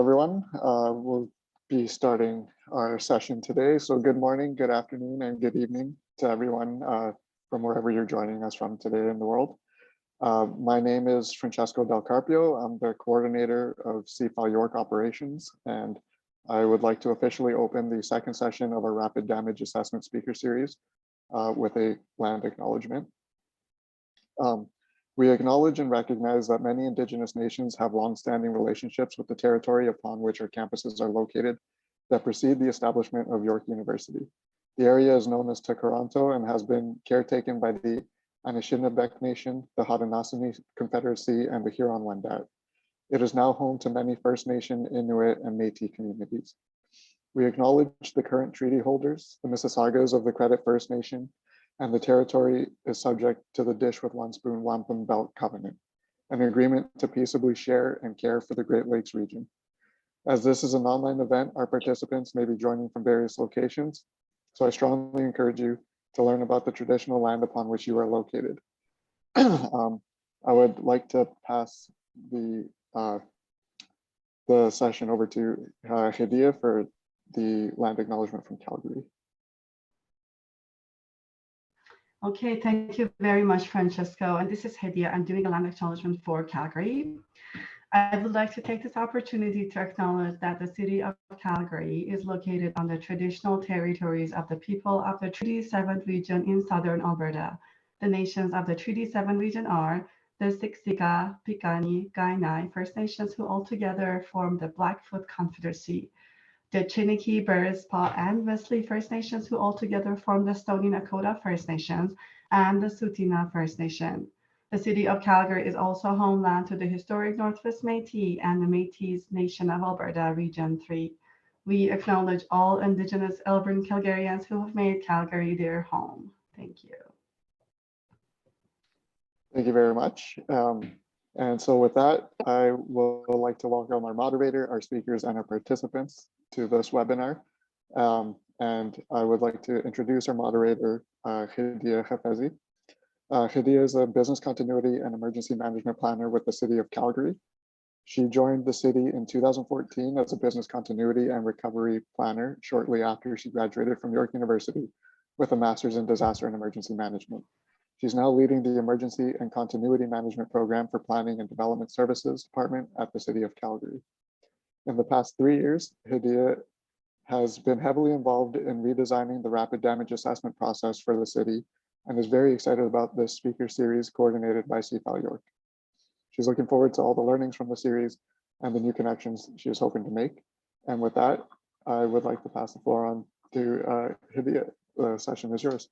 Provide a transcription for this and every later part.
everyone. We'll be starting our session today. So good morning, good afternoon, and good evening to everyone from wherever you're joining us from today in the world. My name is Francesco Del Carpio. I'm the coordinator of CIFAL York operations, and I would like to officially open the second session of our Rapid Damage Assessment speaker series with a land acknowledgement. We acknowledge and recognize that many Indigenous nations have long-standing relationships with the territory upon which our campuses are located that precede the establishment of York University. The area is known as Takaranto and has been caretaken by the Anishinaabe Nation, the Haudenosaunee Confederacy, and the Huron-Wendat. It is now home to many First Nation, Inuit, and Métis communities. We acknowledge the current treaty holders, the Mississaugas of the Credit First Nation, and the territory is subject to the Dish with One Spoon Wampum Belt Covenant, an agreement to peaceably share and care for the Great Lakes region. As this is an online event, our participants may be joining from various locations, so I strongly encourage you to learn about the traditional land upon which you are located. I would like to pass the session over to Hedieh for the land acknowledgement from Calgary. Okay, thank you very much, Francesco. And this is Hedieh. I'm doing a land acknowledgement for Calgary. I would like to take this opportunity to acknowledge that the city of Calgary is located on the traditional territories of the people of the Treaty 7 region in southern Alberta. The nations of the Treaty 7 region are the Siksika, Piikani, Kainai First Nations, who altogether form the Blackfoot Confederacy, the Chiniki, Bearspaw, and Wesley First Nations, who altogether form the Stoney Nakoda First Nations, and the Tsuut'ina First Nation. The city of Calgary is also homeland to the historic Northwest Métis and the Métis Nation of Alberta, Region 3. We acknowledge all Indigenous Elburn Calgarians who have made Calgary their home. Thank you. Thank you very much. And so with that, I would like to welcome our moderator, our speakers, and our participants to this webinar. And I would like to introduce our moderator, Hedieh Hafezi. Hedieh is a business continuity and emergency management planner with the city of Calgary. She joined the city in 2014 as a business continuity and recovery planner shortly after she graduated from York University with a master's in disaster and emergency management. She's now leading the Emergency and Continuity Management Program for Planning and Development Services Department at the City of Calgary. In the past 3 years, Hedieh has been heavily involved in redesigning the rapid damage assessment process for the city and is very excited about this speaker series coordinated by CIFAL York. She's looking forward to all the learnings from the series and the new connections she is hoping to make. And with that, I would like to pass the floor on to Hedieh. The session is yours.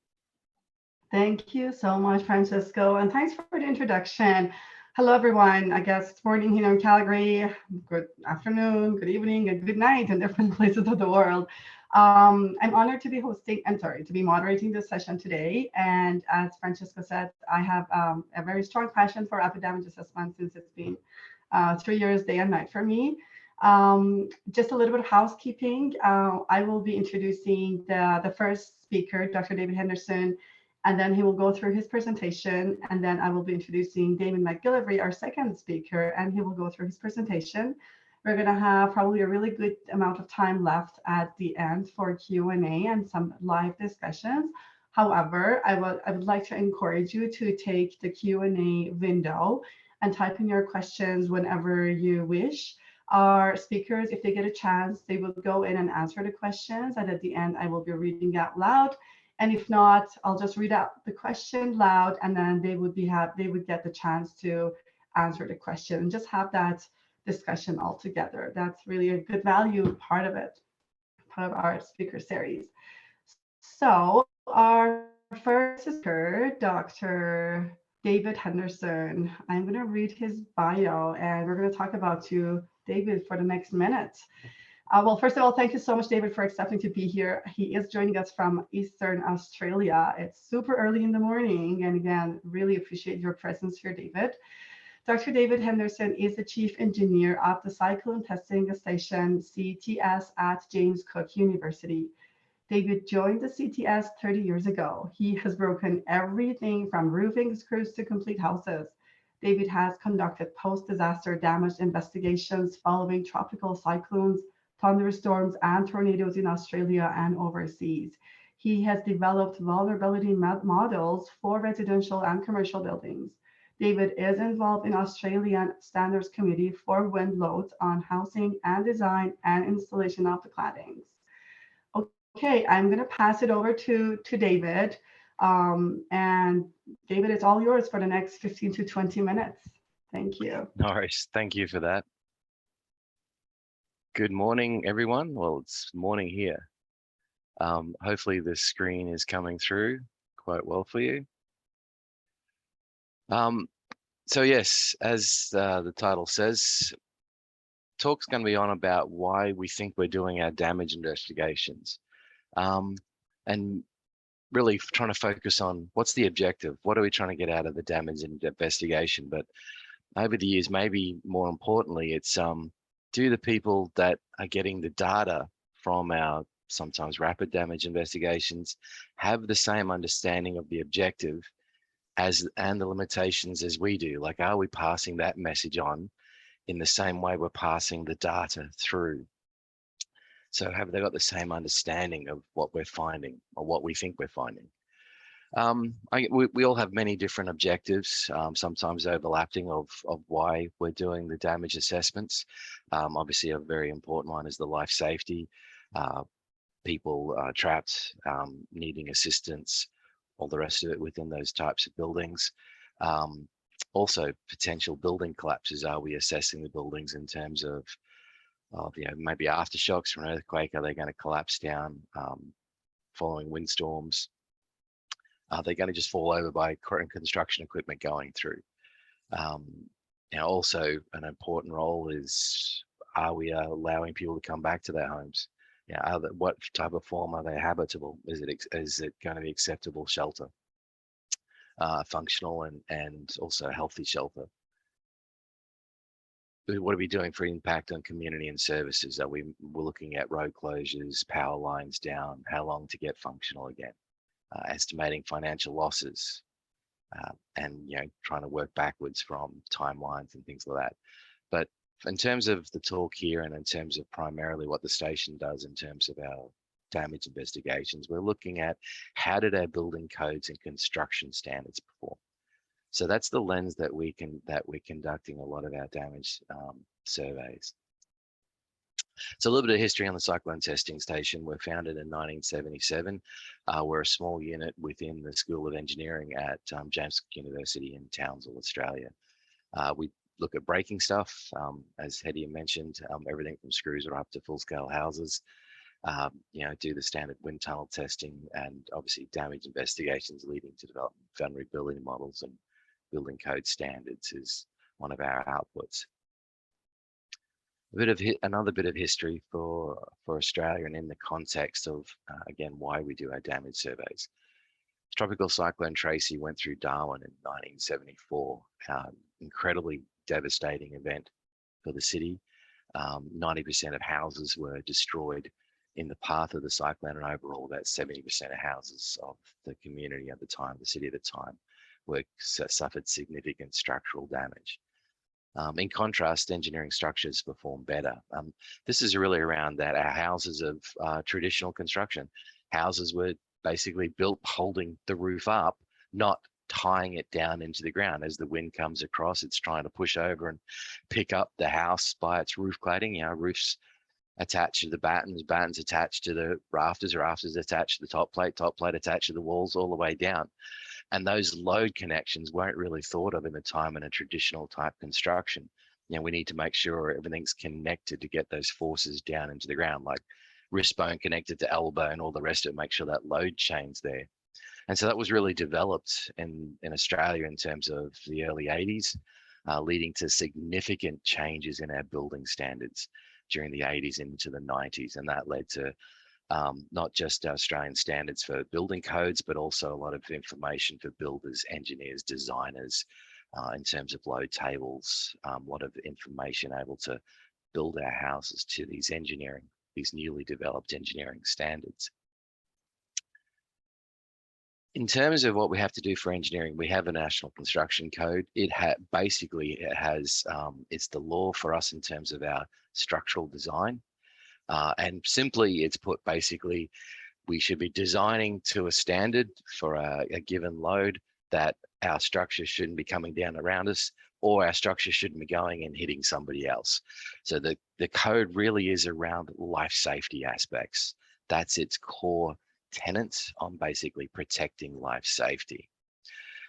Thank you so much, Francesco, and thanks for the introduction. Hello, everyone. I guess it's morning here in Calgary. Good afternoon, good evening, and good night in different places of the world. I'm honored to be moderating this session today. And as Francesco said, I have a very strong passion for rapid damage assessment since it's been 3 years, day and night for me. Just a little bit of housekeeping. I will be introducing the first speaker, Dr. David Henderson, and then he will go through his presentation, and then I will be introducing Damon McGillivray, our second speaker, and he will go through his presentation. We're going to have probably a really good amount of time left at the end for Q&A and some live discussions. However, I would like to encourage you to take the Q&A window and type in your questions whenever you wish. Our speakers, if they get a chance, they will go in and answer the questions, and at the end, I will be reading out loud. And if not, I'll just read out the question loud, and then they would get the chance to answer the question and just have that discussion all together. That's really a good value part of it, part of our speaker series. So our first speaker, Dr. David Henderson. I'm going to read his bio, and we're going to talk about you, David, for the next minute. Well, first of all, thank you so much, David, for accepting to be here. He is joining us from Eastern Australia. It's super early in the morning. And again, really appreciate your presence here, David. Dr. David Henderson is the Chief Engineer of the Cyclone Testing Station, CTS, at James Cook University. David joined the CTS 30 years ago. He has broken everything from roofing screws to complete houses. David has conducted post-disaster damage investigations following tropical cyclones, thunderstorms, and tornadoes in Australia and overseas. He has developed vulnerability models for residential and commercial buildings. David is involved in Australian Standards Committee for wind loads on housing and design and installation of the claddings. Okay, I'm going to pass it over to David. And David, it's all yours for the next 15 to 20 minutes. Thank you. No worries. Thank you for that. Good morning, everyone. Well, it's morning here. Hopefully the screen is coming through quite well for you. So yes, as the title says, talk's going to be on about why we think we're doing our damage investigations. And really trying to focus on what's the objective, what are we trying to get out of the damage investigation. But over the years, maybe more importantly, it's do the people that are getting the data from our sometimes rapid damage investigations have the same understanding of the objective and the limitations as we do? Like, are we passing that message on in the same way we're passing the data through? So have they got the same understanding of what we're finding or what we think we're finding? We all have many different objectives, sometimes overlapping of why we're doing the damage assessments. Obviously, a very important one is the life safety. People trapped, needing assistance, all the rest of it within those types of buildings. Also, potential building collapses. Are we assessing the buildings in terms of maybe aftershocks from an earthquake? Are they going to collapse down following windstorms? Are they going to just fall over by construction equipment going through? Now, also an important role is, are we allowing people to come back to their homes? What type of form are they habitable? Is it going to be acceptable shelter, functional and also healthy shelter? What are we doing for impact on community and services? We're looking at road closures, power lines down, how long to get functional again, estimating financial losses, and trying to work backwards from timelines and things like that. But in terms of the talk here, and in terms of primarily what the station does in terms of our damage investigations, we're looking at how did our building codes and construction standards perform. So that's the lens that we're conducting a lot of our damage surveys. So a little bit of history on the Cyclone Testing Station. We're founded in 1977. We're a small unit within the School of Engineering at James Cook University in Townsville, Australia. We look at breaking stuff, as Hedieh mentioned, everything from screws right up to full-scale houses. Do the standard wind tunnel testing, and obviously damage investigations leading to development of vulnerability models and building code standards is one of our outputs. Another bit of history for Australia, and in the context of again why we do our damage surveys. Tropical Cyclone Tracy went through Darwin in 1974. Incredibly devastating event for the city. 90% of houses were destroyed in the path of the cyclone, and overall about 70% of houses of the community at the time, the city at the time, suffered significant structural damage. In contrast, engineering structures perform better. This is really around that our houses of traditional construction. Houses were basically built holding the roof up, not tying it down into the ground. As the wind comes across, it's trying to push over and pick up the house by its roof cladding. Roofs attached to the battens attached to the rafters attached to the top plate attached to the walls all the way down. And those load connections weren't really thought of in the time in a traditional type construction. We need to make sure everything's connected to get those forces down into the ground, like wrist bone connected to elbow and all the rest of it, make sure that load chain's there. And so that was really developed in Australia in terms of the early 80s, leading to significant changes in our building standards during the 80s into the 90s. And that led to not just Australian standards for building codes, but also a lot of information for builders, engineers, designers, in terms of load tables, a lot of information able to build our houses to these newly developed engineering standards. In terms of what we have to do for engineering, we have a national construction code. It basically has it's the law for us in terms of our structural design, and simply it's put basically we should be designing to a standard for a given load that our structure shouldn't be coming down around us, or our structure shouldn't be going and hitting somebody else. So the code really is around life safety aspects. That's its core tenets on basically protecting life safety.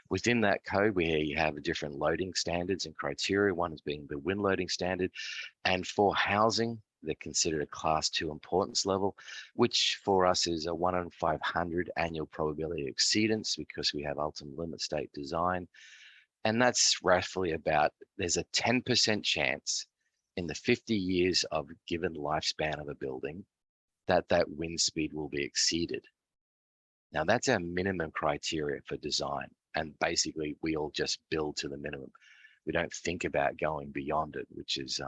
Within that code, we have different loading standards and criteria. One is being the wind loading standard, and for housing, they're considered a class 2 importance level, which for us is a 1 in 500 annual probability of exceedance because we have ultimate limit state design. And that's roughly about, there's a 10% chance in the 50 years of given lifespan of a building that that wind speed will be exceeded. Now that's our minimum criteria for design. And basically we all just build to the minimum. We don't think about going beyond it, which is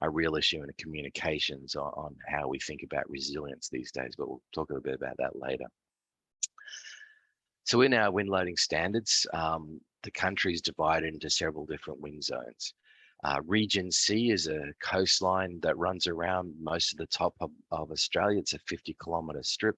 a real issue in communications on how we think about resilience these days, but we'll talk a little bit about that later. So in our wind loading standards, the country is divided into several different wind zones. Region C is a coastline that runs around most of the top of Australia. It's a 50-kilometre strip,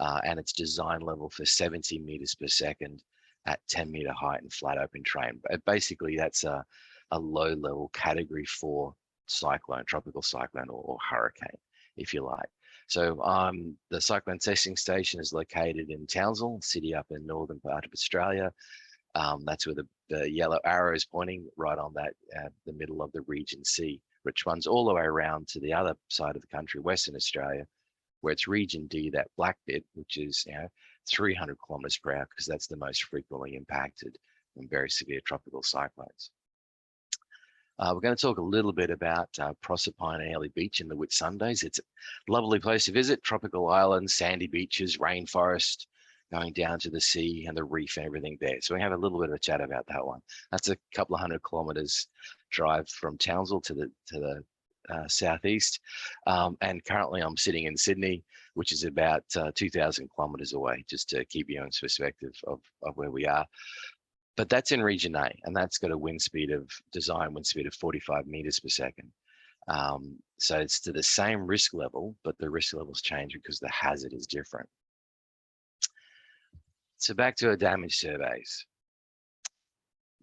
and it's design level for 70 meters per second at 10-meter height and flat open terrain. But basically, that's a low-level category 4 cyclone, tropical cyclone, or hurricane, if you like. So the cyclone testing station is located in Townsville, city up in northern part of Australia. That's where the yellow arrow is pointing, right on that, the middle of the region C, which runs all the way around to the other side of the country, Western Australia, where it's region D, that black bit, which is 300 kilometers per hour, because that's the most frequently impacted in very severe tropical cyclones. We're going to talk a little bit about Proserpine and Airlie Beach in the Whitsundays. It's a lovely place to visit, tropical islands, sandy beaches, rainforest, going down to the sea and the reef and everything there. So we have a little bit of a chat about that one. That's a couple of 100 kilometers drive from Townsville to the southeast. And currently I'm sitting in Sydney, which is about 2,000 kilometers away, just to keep you in perspective of where we are. But that's in region A, and that's got a design wind speed of 45 meters per second. So it's to the same risk level, but the risk levels change because the hazard is different. So back to our damage surveys.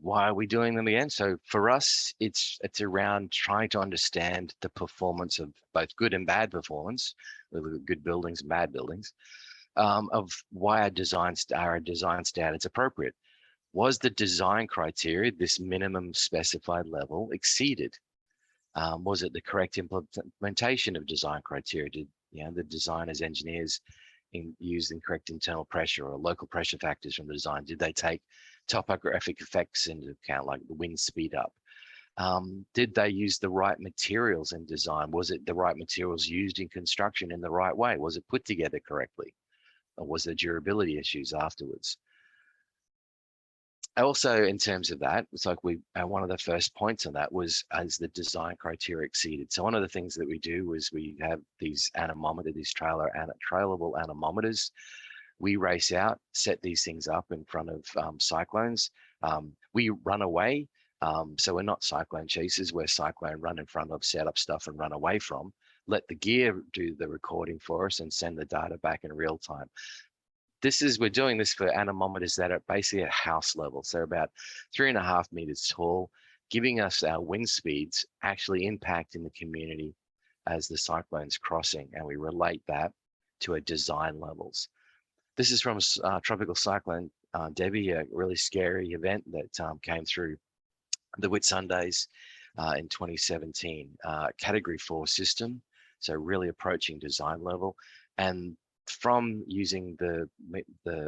Why are we doing them again? So for us, it's around trying to understand the performance of both good and bad performance, with good buildings and bad buildings, of why our design standards appropriate. Was the design criteria, this minimum specified level, exceeded? Was it the correct implementation of design criteria? Did the designers, engineers use the correct internal pressure or local pressure factors from the design? Did they take topographic effects into account, like the wind speed up? Did they use the right materials in design? Was it the right materials used in construction in the right way? Was it put together correctly? Or was there durability issues afterwards? Also, in terms of that, it's like one of the first points on that was as the design criteria exceeded. So one of the things that we do is we have these anemometers, these trailable anemometers. We race out, set these things up in front of cyclones. We run away, so we're not cyclone chasers. We're cyclone run in front of, set up stuff and run away from. Let the gear do the recording for us and send the data back in real time. We're doing this for anemometers that are basically at house level. So about 3.5 meters tall, giving us our wind speeds actually impacting the community as the cyclone's crossing. And we relate that to our design levels. This is from Tropical Cyclone Debbie, a really scary event that came through the Whitsundays in 2017. Category 4 system, so really approaching design level. And from using the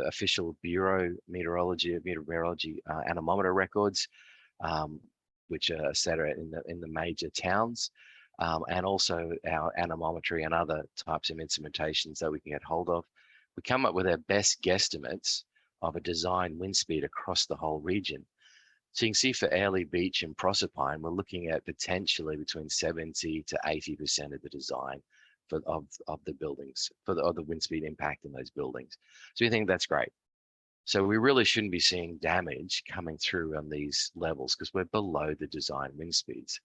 official Bureau Meteorology anemometer records, which are set in the major towns, and also our anemometry and other types of instrumentations that we can get hold of, we come up with our best guesstimates of a design wind speed across the whole region. So you can see for Airlie Beach and Proserpine, we're looking at potentially between 70 to 80% of the design of the buildings, of the wind speed impact in those buildings. So we think that's great. So we really shouldn't be seeing damage coming through on these levels because we're below the design wind speeds.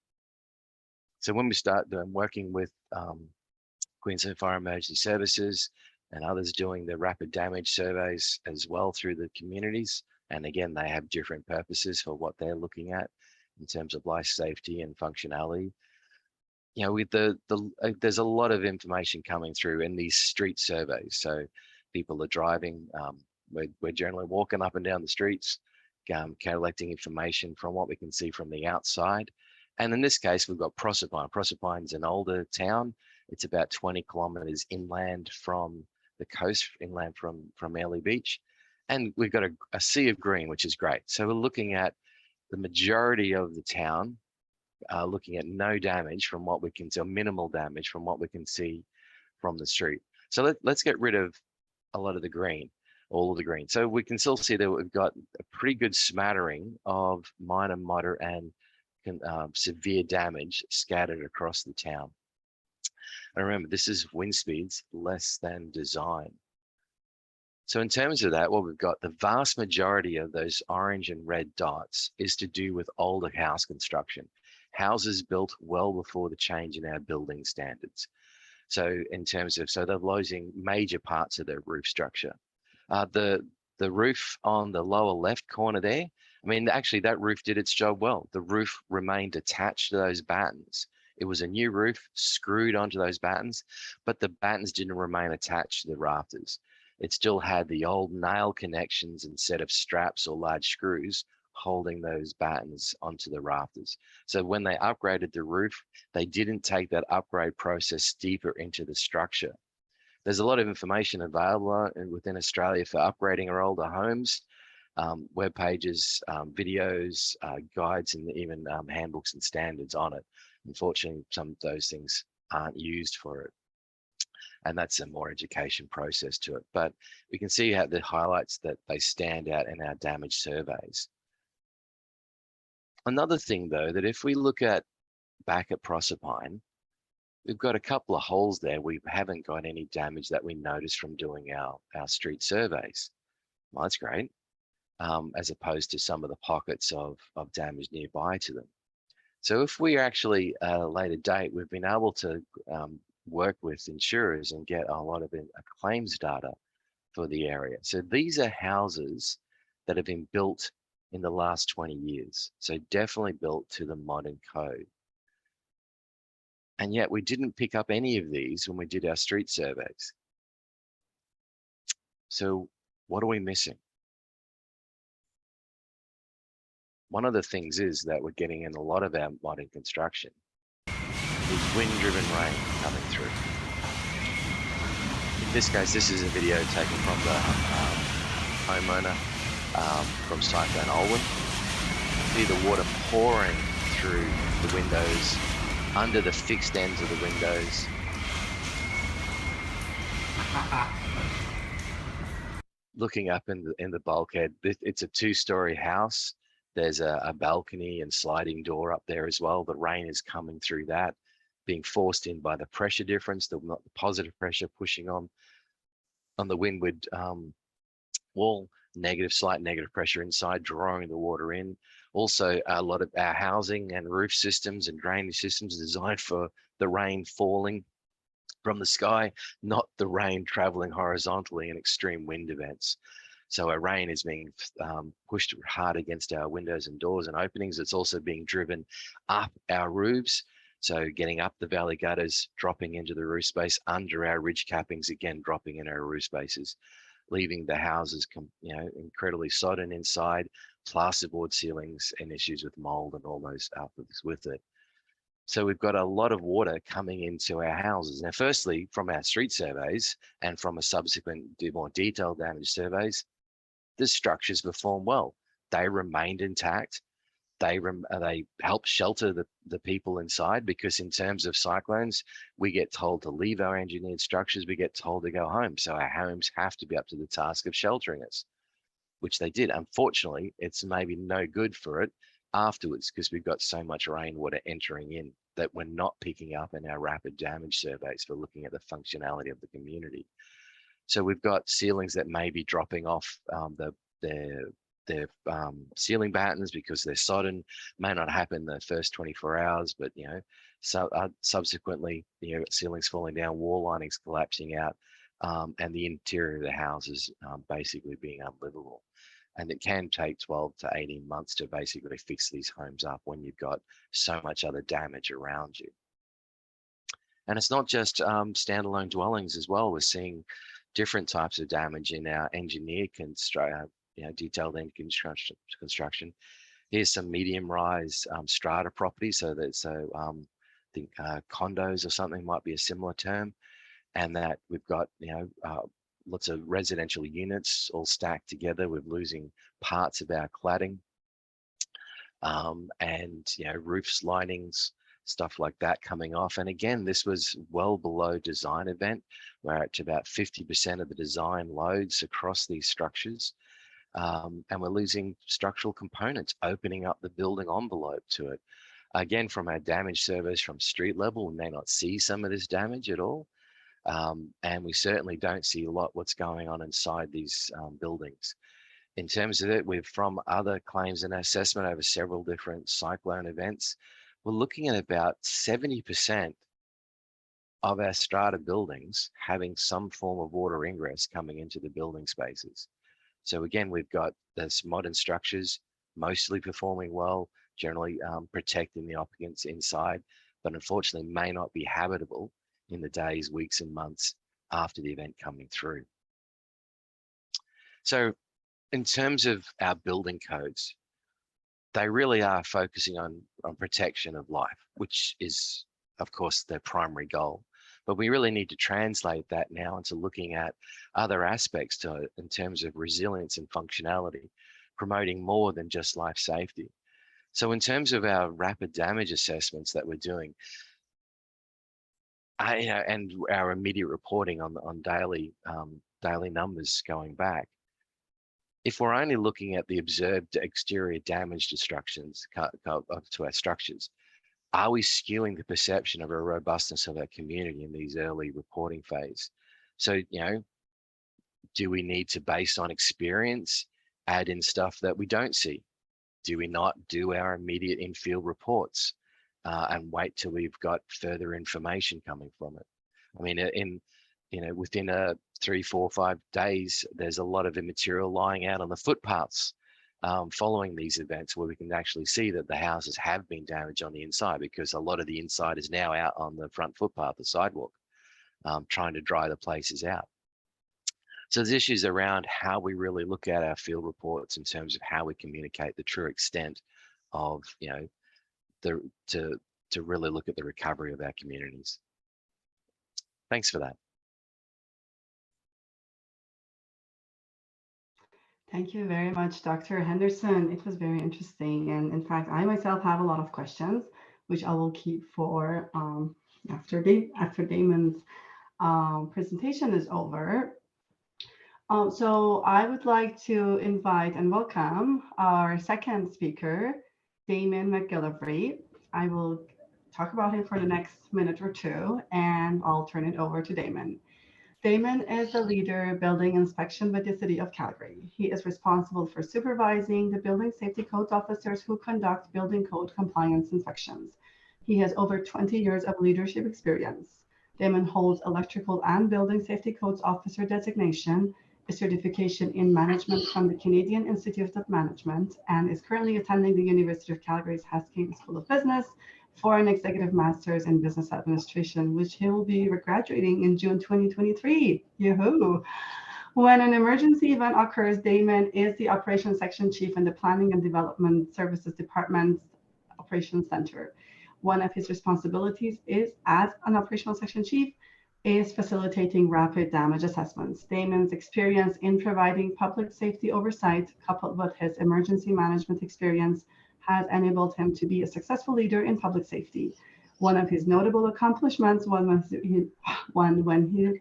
So when we start working with Queensland Fire Emergency Services and others doing the rapid damage surveys as well through the communities, and again, they have different purposes for what they're looking at in terms of life safety and functionality. You know, with there's a lot of information coming through in these street surveys. So people are driving, we're generally walking up and down the streets, collecting information from what we can see from the outside. And in this case, we've got Proserpine. Proserpine's an older town. It's about 20 kilometers inland from the coast, inland from Airlie Beach. And we've got a sea of green, which is great. So we're looking at the majority of the town, looking at no damage from what we can see, or minimal damage from what we can see from the street. So let's get rid of a lot of the green, all of the green. So we can still see that we've got a pretty good smattering of minor, moderate, and severe damage scattered across the town. And remember, this is wind speeds less than design. So in terms of that, what we've got, the vast majority of those orange and red dots is to do with older house construction. Houses built well before the change in our building standards. So in terms of, so they're losing major parts of their roof structure. The roof on the lower left corner there, I mean, actually that roof did its job well. The roof remained attached to those battens. It was a new roof screwed onto those battens, but the battens didn't remain attached to the rafters. It still had the old nail connections instead of straps or large screws holding those battens onto the rafters. So when they upgraded the roof, they didn't take that upgrade process deeper into the structure. There's a lot of information available within Australia for upgrading our older homes, web pages, videos, guides, and even handbooks and standards on it. Unfortunately, some of those things aren't used for it. And that's a more education process to it. But we can see how the highlights that they stand out in our damage surveys. Another thing though, that if we look at back at Proserpine, we've got a couple of holes there. We haven't got any damage that we noticed from doing our street surveys. Well, that's great, as opposed to some of the pockets of damage nearby to them. So if we actually, at a later date, we've been able to work with insurers and get a lot of claims data for the area. So these are houses that have been built in the last 20 years. So definitely built to the modern code. And yet we didn't pick up any of these when we did our street surveys. So what are we missing? One of the things is that we're getting in a lot of our modern construction is wind-driven rain coming through. In this case, this is a video taken from the homeowner from Cyclone Olwen. See the water pouring through the windows, under the fixed ends of the windows. Looking up in the bulkhead, it's a 2-story house. There's a balcony and sliding door up there as well. The rain is coming through that, being forced in by the pressure difference, the positive pressure pushing on the windward wall, slight negative pressure inside, drawing the water in. Also, a lot of our housing and roof systems and drainage systems are designed for the rain falling from the sky, not the rain traveling horizontally in extreme wind events. So our rain is being pushed hard against our windows and doors and openings. It's also being driven up our roofs. So getting up the valley gutters, dropping into the roof space, under our ridge cappings, again, dropping in our roof spaces, leaving the houses incredibly sodden inside, plasterboard ceilings, and issues with mold and all those outputs with it. So we've got a lot of water coming into our houses. Now, firstly, from our street surveys and from a subsequent more detailed damage surveys, the structures perform well. They remained intact. They help shelter the people inside, because in terms of cyclones, we get told to leave our engineered structures, we get told to go home. So our homes have to be up to the task of sheltering us, which they did. Unfortunately, it's maybe no good for it afterwards, because we've got so much rainwater entering in that we're not picking up in our rapid damage surveys for looking at the functionality of the community. So we've got ceilings that may be dropping off their ceiling battens because they're sodden. May not happen the first 24 hours, but subsequently, ceilings falling down, wall linings collapsing out, and the interior of the houses basically being unlivable. And it can take 12 to 18 months to basically fix these homes up when you've got so much other damage around you. And it's not just standalone dwellings as well. We're seeing different types of damage in our engineered detailed end construction. Here's some medium-rise strata properties. So I think condos or something might be a similar term, and that we've got lots of residential units all stacked together. We're losing parts of our cladding, and roofs, linings, stuff like that coming off. And again, this was well below design event. We're at about 50% of the design loads across these structures. And we're losing structural components, opening up the building envelope to it. Again, from our damage surveys from street level, we may not see some of this damage at all. And we certainly don't see a lot what's going on inside these buildings. In terms of it, from other claims and assessment over several different cyclone events, we're looking at about 70% of our strata buildings having some form of water ingress coming into the building spaces. So again, we've got this modern structures mostly performing well, generally protecting the occupants inside, but unfortunately may not be habitable in the days, weeks, and months after the event coming through. So in terms of our building codes, they really are focusing on protection of life, which is, of course, their primary goal. But we really need to translate that now into looking at other aspects to it in terms of resilience and functionality, promoting more than just life safety. So in terms of our rapid damage assessments that we're doing, and our immediate reporting on daily numbers going back, if we're only looking at the observed exterior damage destructions to our structures, are we skewing the perception of a robustness of our community in these early reporting phase? So, do we need to, based on experience, add in stuff that we don't see? Do we not do our immediate in-field reports and wait till we've got further information coming from it? I mean, within 3, 4, 5 days, there's a lot of immaterial lying out on the footpaths following these events, where we can actually see that the houses have been damaged on the inside, because a lot of the inside is now out on the front footpath, the sidewalk, trying to dry the places out. So there's issues around how we really look at our field reports in terms of how we communicate the true extent of, to really look at the recovery of our communities. Thanks for that. Thank you very much, Dr. Henderson. It was very interesting. And in fact, I myself have a lot of questions, which I will keep for after Damon's presentation is over. So I would like to invite and welcome our second speaker, Damon McGillivray. I will talk about him for the next minute or two, and I'll turn it over to Damon. Damon is the leader building inspection with the City of Calgary. He is responsible for supervising the building safety codes officers who conduct building code compliance inspections. He has over 20 years of leadership experience. Damon holds electrical and building safety codes officer designation, a certification in management from the Canadian Institute of Management, and is currently attending the University of Calgary's Hedieh School of Business for an executive master's in business administration, which he will be graduating in June 2023. Yahoo! When an emergency event occurs, Damon is the operations section chief in the Planning and Development Services Department's Operations Center. One of his responsibilities is, as an operational section chief, is facilitating rapid damage assessments. Damon's experience in providing public safety oversight, coupled with his emergency management experience, has enabled him to be a successful leader in public safety. One of his notable accomplishments was when he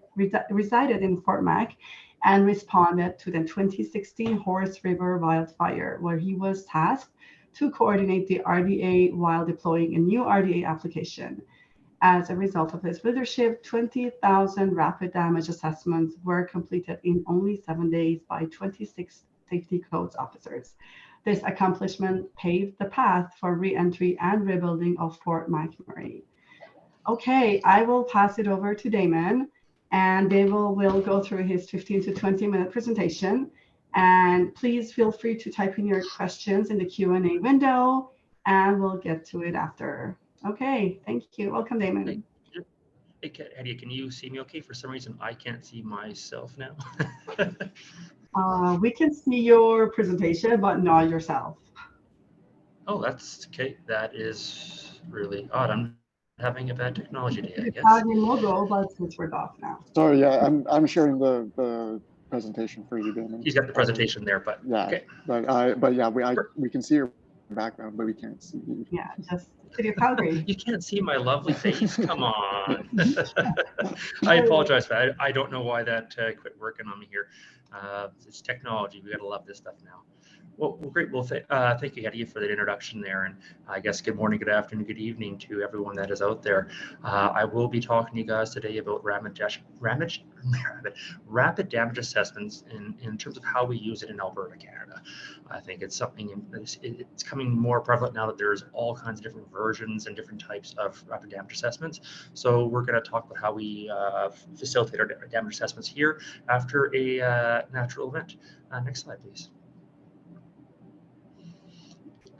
resided in Fort Mac and responded to the 2016 Horse River wildfire, where he was tasked to coordinate the RDA while deploying a new RDA application. As a result of his leadership, 20,000 rapid damage assessments were completed in only 7 days by 26 safety codes officers. This accomplishment paved the path for re-entry and rebuilding of Fort McMurray. Okay, I will pass it over to Damon, and Damon will go through his 15 to 20-minute presentation. And please feel free to type in your questions in the Q&A window, and we'll get to it after. Okay, thank you. Welcome, Damon. Hey, Hedieh, can you see me okay? For some reason, I can't see myself now. We can see your presentation, but not yourself. Oh, that's okay. That is really odd. I'm having a bad technology day, I guess. Your logo, but it's turned off now. Sorry, yeah, I'm sharing the presentation for you, Damon. He's got the presentation there, but yeah, okay. But yeah, we can see your background, but we can't see you. Yeah, just city of Calgary. You can't see my lovely face. Come on. I apologize for that. I don't know why that quit working on me here. It's technology. We gotta love this stuff now. Well, great. Well, thank you, Hedieh, for that introduction there. And I guess good morning, good afternoon, good evening to everyone that is out there. I will be talking to you guys today about rapid damage assessments in terms of how we use it in Alberta, Canada. I think it's something it's coming more prevalent now that there's all kinds of different versions and different types of rapid damage assessments. So we're going to talk about how we facilitate our damage assessments here after a natural event. Next slide, please.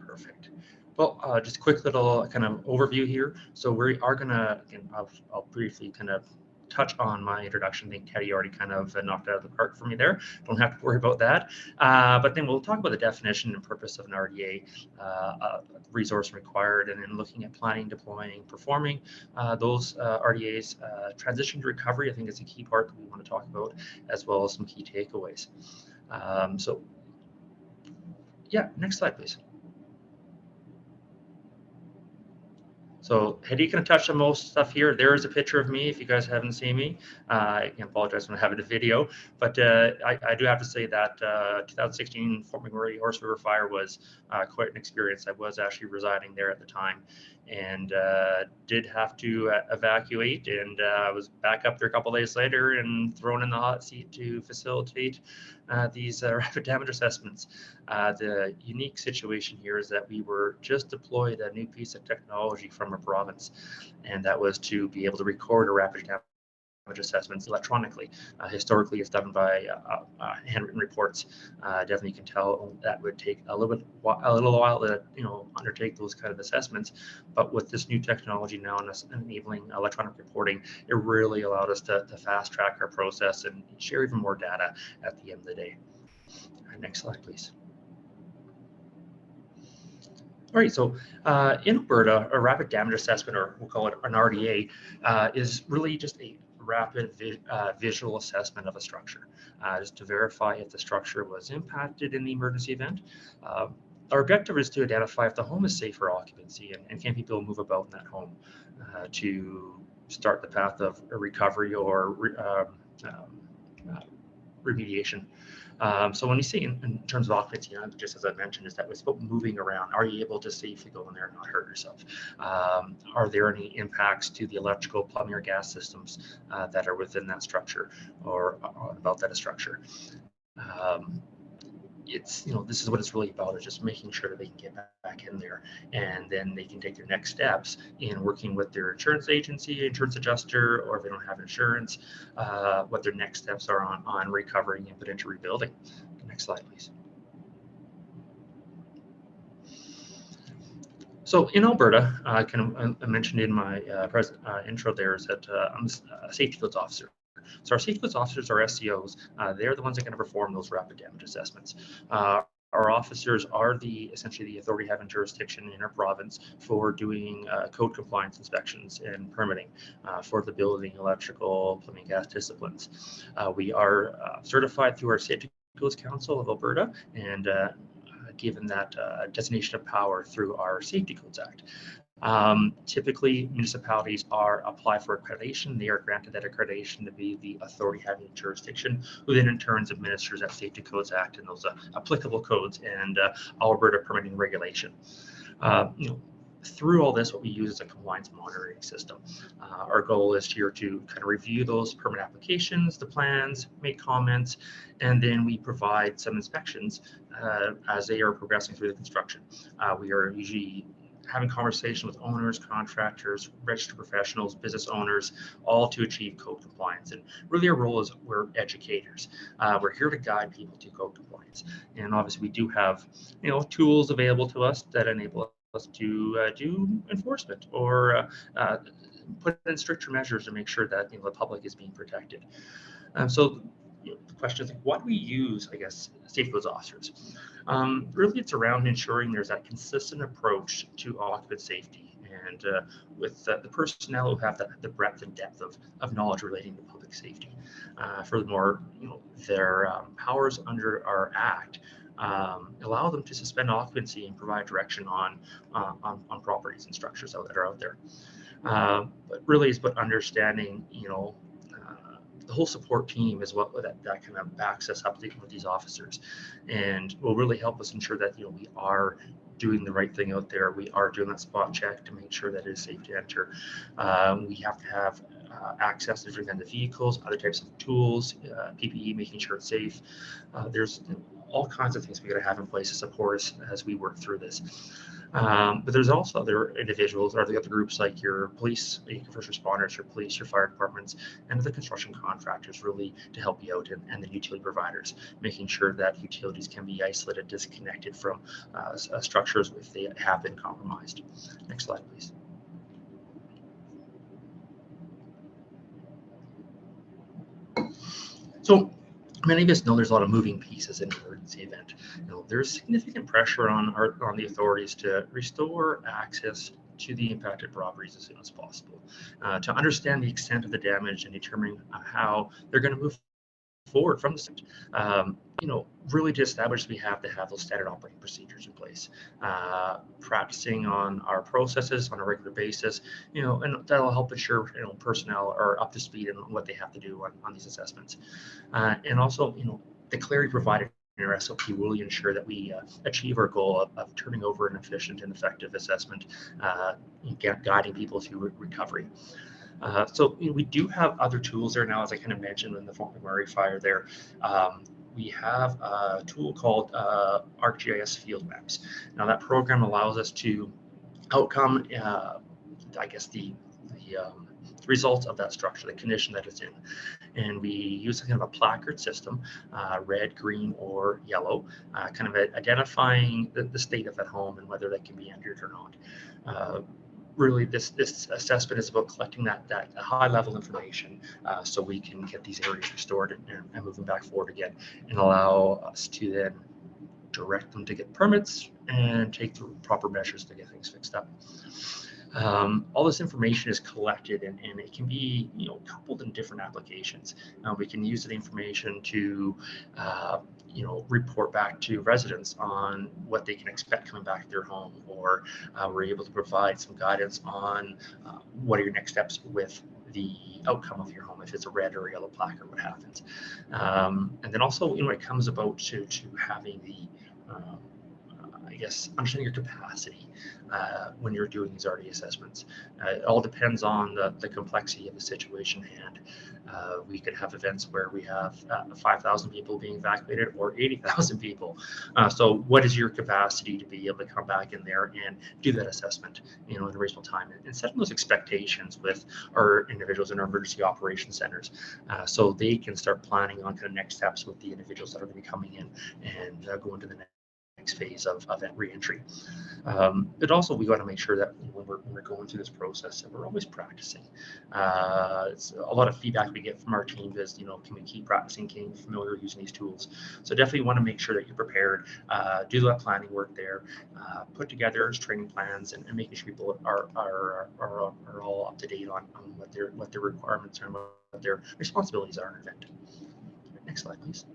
Perfect. Well, just a quick little kind of overview here. So we are going to, again, I'll briefly kind of touch on my introduction. I think Hedieh already kind of knocked it out of the park for me there. Don't have to worry about that. But then we'll talk about the definition and purpose of an RDA, resource required, and then looking at planning, deploying, performing those RDAs. Transition to recovery, I think, is a key part that we want to talk about, as well as some key takeaways. So yeah, next slide, please. So Hedieh can touch on most stuff here. There is a picture of me if you guys haven't seen me. I can apologize when I have a video, but I do have to say that 2016 Fort McMurray Horse River fire was quite an experience. I was actually residing there at the time, and did have to evacuate, and I was back up there a couple of days later and thrown in the hot seat to facilitate these rapid damage assessments. The unique situation here is that we were just deployed a new piece of technology from a province, and that was to be able to record a rapid damage assessments electronically. Historically, it's done by handwritten reports. Definitely, you can tell that would take a little while to undertake those kind of assessments. But with this new technology now and us enabling electronic reporting, it really allowed us to fast track our process and share even more data at the end of the day. Next slide, please. All right, so in Alberta, a rapid damage assessment, or we'll call it an RDA, is really just a rapid visual assessment of a structure, just to verify if the structure was impacted in the emergency event. Our objective is to identify if the home is safe for occupancy and can people move about in that home to start the path of a recovery or remediation. So when you see in terms of occupancy, just as I mentioned, is that it's about moving around. Are you able to safely go in there and not hurt yourself? Are there any impacts to the electrical, plumbing, or gas systems that are within that structure or about that structure? It's, this is what it's really about, is just making sure that they can get back in there, and then they can take their next steps in working with their insurance agency, insurance adjuster, or if they don't have insurance, what their next steps are on recovering and potential rebuilding. Next slide, please. So in Alberta, I mentioned in my intro there is that I'm a safety fields officer. So our safety fields officers, our SCOs, they're the ones that are going to perform those rapid damage assessments. Our officers are essentially the authority having jurisdiction in our province for doing code compliance inspections and permitting for the building, electrical, plumbing, gas disciplines. We are certified through our Safety Codes Council of Alberta, and given that designation of power through our Safety Codes Act. Typically, municipalities apply for accreditation. They are granted that accreditation to be the authority having jurisdiction, who then in turn administers that Safety Codes Act and those applicable codes and Alberta permitting regulation. through all this, what we use is a compliance monitoring system. Our goal is here to kind of review those permit applications, the plans, make comments, and then we provide some inspections as they are progressing through the construction. We are usually having conversation with owners, contractors, registered professionals, business owners, all to achieve code compliance. And really our role is we're educators. We're here to guide people to code compliance. And obviously we do have, tools available to us that enable us to do enforcement or put in stricter measures to make sure that the public is being protected. So the question is, why do we use, I guess, safe goods officers? Really, it's around ensuring there's that consistent approach to occupant safety, and with the personnel who have the breadth and depth of knowledge relating to public safety. Furthermore, their powers under our Act allow them to suspend occupancy and provide direction on properties and structures that are out there. But really, it's about understanding, the whole support team is what that kind of backs us up with these officers, and will really help us ensure that we are doing the right thing out there. We are doing that spot check to make sure that it is safe to enter. We have to have access to different kinds of vehicles, other types of tools, PPE, making sure it's safe. There's all kinds of things we got to have in place to support us as we work through this. But there's also other individuals or the other groups like your police, your first responders, your police, your fire departments, and the construction contractors really to help you out, and the utility providers, making sure that utilities can be isolated, disconnected from structures if they have been compromised. Next slide, please. So many of us know there's a lot of moving pieces in an emergency event. There's significant pressure on the authorities to restore access to the impacted properties as soon as possible, to understand the extent of the damage and determine how they're going to move forward from this. Really to establish we have to have those standard operating procedures in place, practicing on our processes on a regular basis, and that'll help ensure personnel are up to speed on what they have to do on these assessments. And also, the clarity provided in our SOP will ensure that we achieve our goal of turning over an efficient and effective assessment, guiding people through recovery. So we do have other tools there now, as I kind of mentioned in the Fort McMurray fire there. We have a tool called ArcGIS Field Maps. Now that program allows us to outcome, I guess, the results of that structure, the condition that it's in. And we use kind of a placard system, red, green, or yellow, kind of identifying the state of that home and whether that can be entered or not. Really, this assessment is about collecting that high level information so we can get these areas restored and move them back forward again, and allow us to then direct them to get permits and take the proper measures to get things fixed up. All this information is collected and it can be coupled in different applications. We can use the information to report back to residents on what they can expect coming back to their home, or we're able to provide some guidance on what are your next steps with the outcome of your home, if it's a red or a yellow placard, what happens. And then also, it comes about to having the I guess understanding your capacity when you're doing these RD assessments. It all depends on the complexity of the situation at hand. We could have events where we have 5,000 people being evacuated or 80,000 people. So what is your capacity to be able to come back in there and do that assessment, in a reasonable time, and setting those expectations with our individuals in our emergency operations centers, so they can start planning on kind of next steps with the individuals that are going to be coming in and go into the next phase of re-entry. But also we got to make sure that when we're going through this process, that we're always practicing. It's a lot of feedback we get from our team is, can we keep practicing, getting familiar using these tools? So definitely want to make sure that you're prepared, do that planning work there, put together training plans, and making sure people are all up to date on what their requirements are and what their responsibilities are in an event. Next slide, please.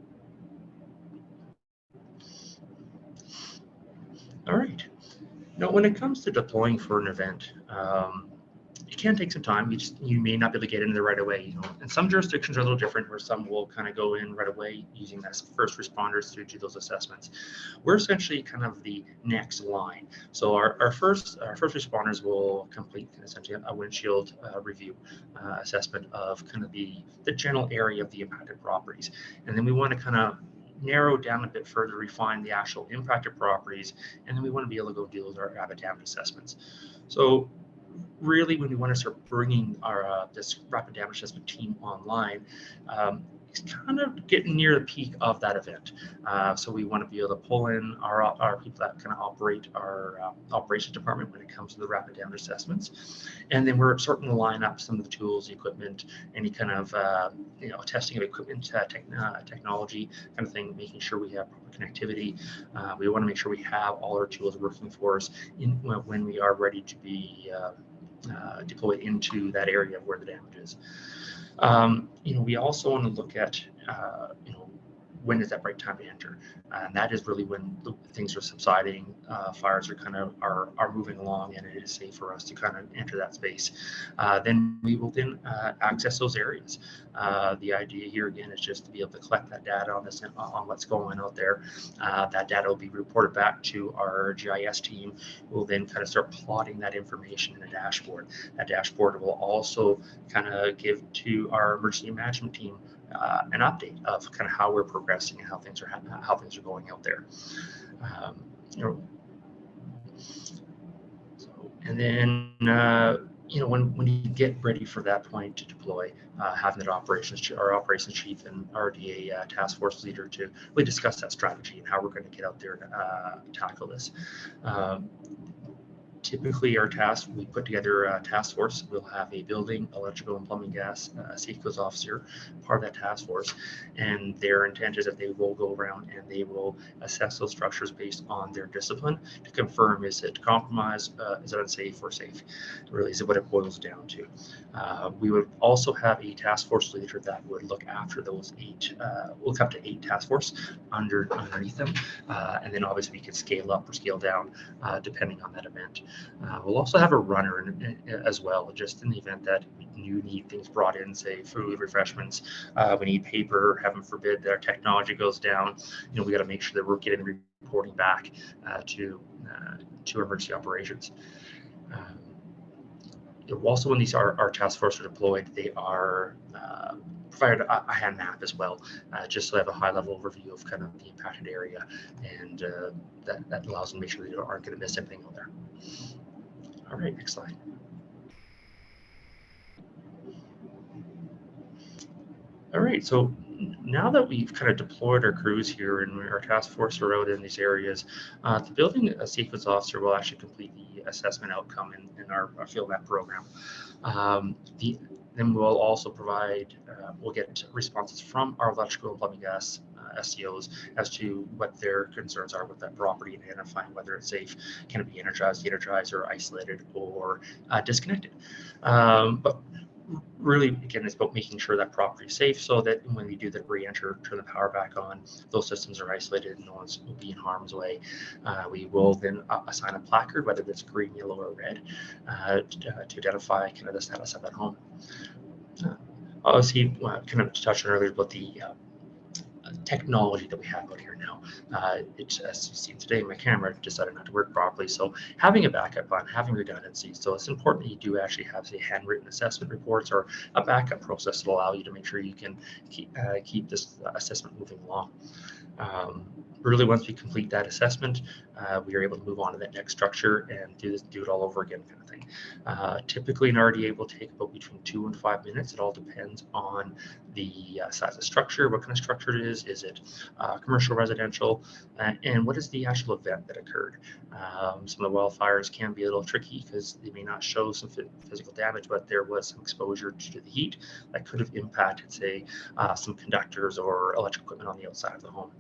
All right. Now, when it comes to deploying for an event, you can take some time. You may not be able to get in there right away. You know, and some jurisdictions are a little different, where some will kind of go in right away using as first responders to do those assessments. We're essentially kind of the next line. So our first responders will complete essentially a windshield review assessment of kind of the general area of the impacted properties, and then we want to kind of narrow down a bit further, refine the actual impacted properties, and then we want to be able to go deal with our rapid damage assessments. So really, when we want to start bringing our this rapid damage assessment team online, it's kind of getting near the peak of that event. So we want to be able to pull in our people that kind of operate our operations department when it comes to the rapid damage assessments, and then we're starting to line up some of the tools, equipment, any kind of testing of equipment, technology kind of thing, making sure we have proper connectivity. We want to make sure we have all our tools working for us when we are ready to be deployed into that area where the damage is. We also want to look at, when is that right time to enter? And that is really when things are subsiding, fires are kind of are moving along, and it is safe for us to kind of enter that space. Then we will then access those areas. The idea here again is just to be able to collect that data on what's going on out there. That data will be reported back to our GIS team, who will then kind of start plotting that information in a dashboard. That dashboard will also kind of give to our emergency management team an update of kind of how we're progressing and how things are going out there. And then when you get ready for that point to deploy, having that operations chief and RDA task force leader to really discuss that strategy and how we're going to get out there and tackle this. Typically, we put together a task force. We'll have a building, electrical, and plumbing gas safety officer, part of that task force, and their intent is that they will go around and they will assess those structures based on their discipline to confirm, is it compromised, is it unsafe or safe? Really is what it boils down to. We would also have a task force leader that would look after those 8. We'll come to 8 task force underneath them, and then obviously we can scale up or scale down depending on that event. We'll also have a runner as well, just in the event that you need things brought in, say food, refreshments, we need paper, heaven forbid that our technology goes down. We got to make sure that we're getting reporting back to emergency operations. Also, when these our task force are deployed, they are provided a hand map as well, just so they have a high level overview of kind of the impacted area, and that allows them to make sure they aren't going to miss anything out there. All right, next slide. All right, so now that we've kind of deployed our crews here and our task force are out in these areas, the building sequence officer will actually complete the assessment outcome in our field map program. Then we'll also provide, we'll get responses from our electrical and plumbing gas SCOs as to what their concerns are with that property and identifying whether it's safe, can it be energized, de-energized, or isolated, or disconnected. But really, again, it's about making sure that property is safe so that when we do the re-enter, turn the power back on, those systems are isolated and no one's will be in harm's way. We will then assign a placard, whether it's green, yellow, or red, to identify kind of the status of that home. Obviously, kind of touched on earlier about the technology that we have out here now. It's, as you see today, my camera decided not to work properly. So having a backup plan, having redundancy. So it's important that you do actually have, say, handwritten assessment reports or a backup process to allow you to make sure you can keep this assessment moving along. Really, once we complete that assessment, we are able to move on to that next structure and do it all over again, kind of thing. Typically, an RDA will take about between 2 and 5 minutes. It all depends on the size of structure, what kind of structure it is. Is it commercial, residential, and what is the actual event that occurred? Some of the wildfires can be a little tricky because they may not show some physical damage, but there was some exposure to the heat that could have impacted, say, some conductors or electrical equipment on the outside of the home.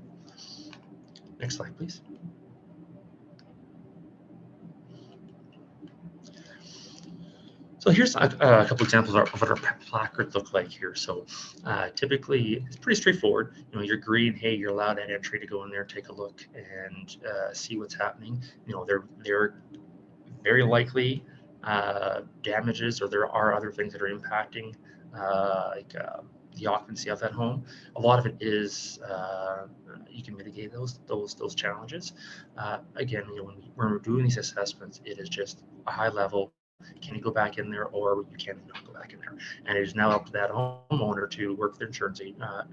Next slide, please. So here's a couple examples of what our placards look like here. So typically, it's pretty straightforward. You're green, hey, you're allowed at entry to go in there, take a look, and see what's happening. They're very likely damages, or there are other things that are impacting the occupancy of that home. A lot of it is you can mitigate those challenges. Again, when we're doing these assessments, it is just a high level. Can you go back in there, or you cannot go back in there? And it is now up to that homeowner to work with their insurance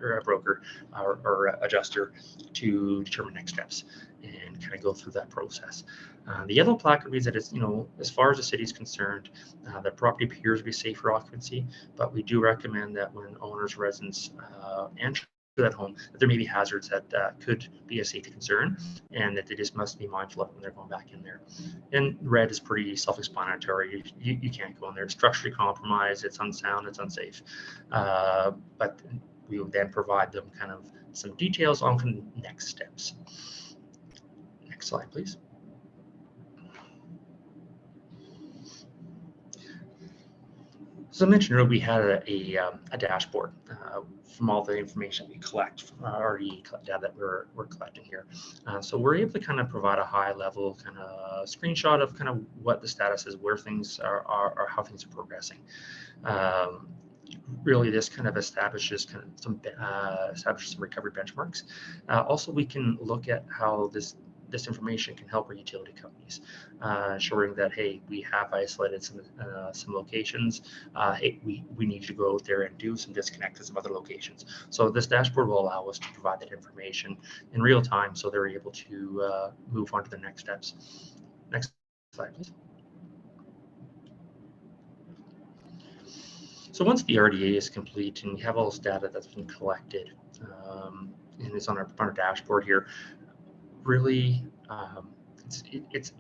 or a broker or adjuster to determine next steps and kind of go through that process. The yellow placard means that it's, as far as the city is concerned, the property appears to be safe for occupancy, but we do recommend that when owners, residents enter that home, that there may be hazards that could be a safety concern, and that they just must be mindful of when they're going back in there. And red is pretty self-explanatory. You can't go in there. It's structurally compromised, it's unsound, it's unsafe. But we will then provide them kind of some details on next steps. Next slide, please. So I mentioned earlier, we had a dashboard from all the information we collect, already data that we're collecting here. So we're able to kind of provide a high level kind of screenshot of kind of what the status is, where things are how things are progressing. Really, this kind of establishes kind of some recovery benchmarks. Also, we can look at how this information can help our utility companies, ensuring that, hey, we have isolated some locations. Hey, we need to go out there and do some disconnect to some other locations. So this dashboard will allow us to provide that information in real time, so they're able to move on to the next steps. Next slide, please. So once the RDA is complete and we have all this data that's been collected and is on our dashboard here, really it's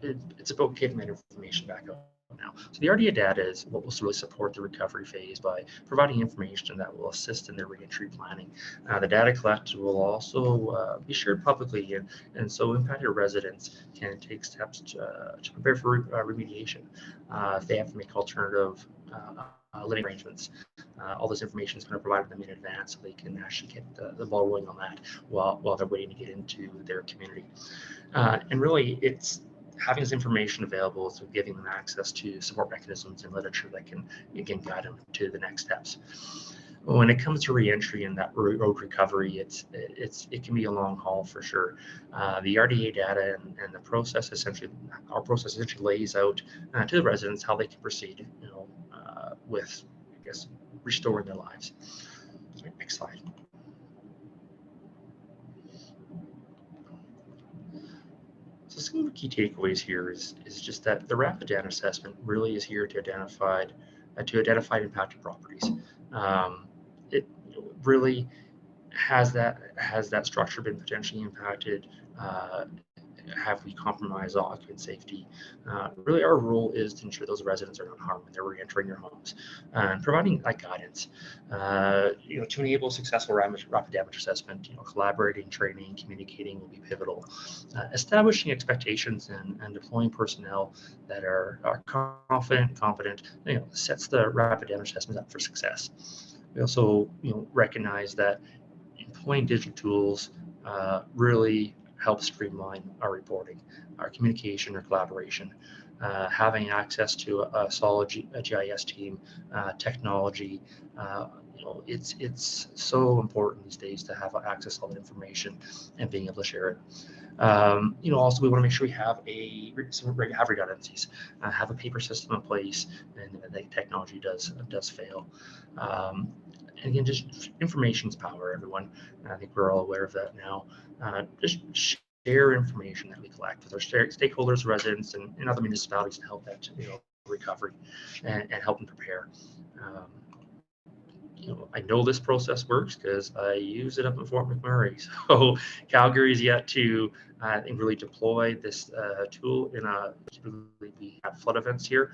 about giving that information back out now. So the RDA data is what will really support the recovery phase by providing information that will assist in their reentry planning. The data collected will also be shared publicly, and so impacted residents can take steps to prepare for remediation if they have to make alternative living arrangements. All this information is going to provide them in advance, so they can actually get the ball rolling on that while they're waiting to get into their community. And really, it's having this information available, so giving them access to support mechanisms and literature that can, again, guide them to the next steps. When it comes to reentry and that road recovery, it can be a long haul for sure. The RDA data and the process our process essentially lays out to the residents how they can proceed, with, I guess, restoring their lives. Next slide. So some of the key takeaways here is just that the rapid data assessment really is here to identify impacted properties. It really has that structure been potentially impacted? Have we compromised occupant safety? Really, our role is to ensure those residents are not harmed when they're re-entering their homes, and providing that guidance. To enable successful rapid damage assessment, collaborating, training, communicating will be pivotal. Establishing expectations and deploying personnel that are confident, competent, sets the rapid damage assessment up for success. We also, recognize that employing digital tools really help streamline our reporting, our communication, our collaboration. Having access to a solid GIS team, technology, it's so important these days to have access to all that information and being able to share it. Also, we want to make sure we have have redundancies, have a paper system in place, and the technology does fail. And again, just information's power, everyone. I think we're all aware of that now. Just share information that we collect with our stakeholders, residents, and other municipalities to help that recovery and help them prepare. I know this process works because I use it up in Fort McMurray. So Calgary is yet to, I think, really deploy this tool we have flood events here.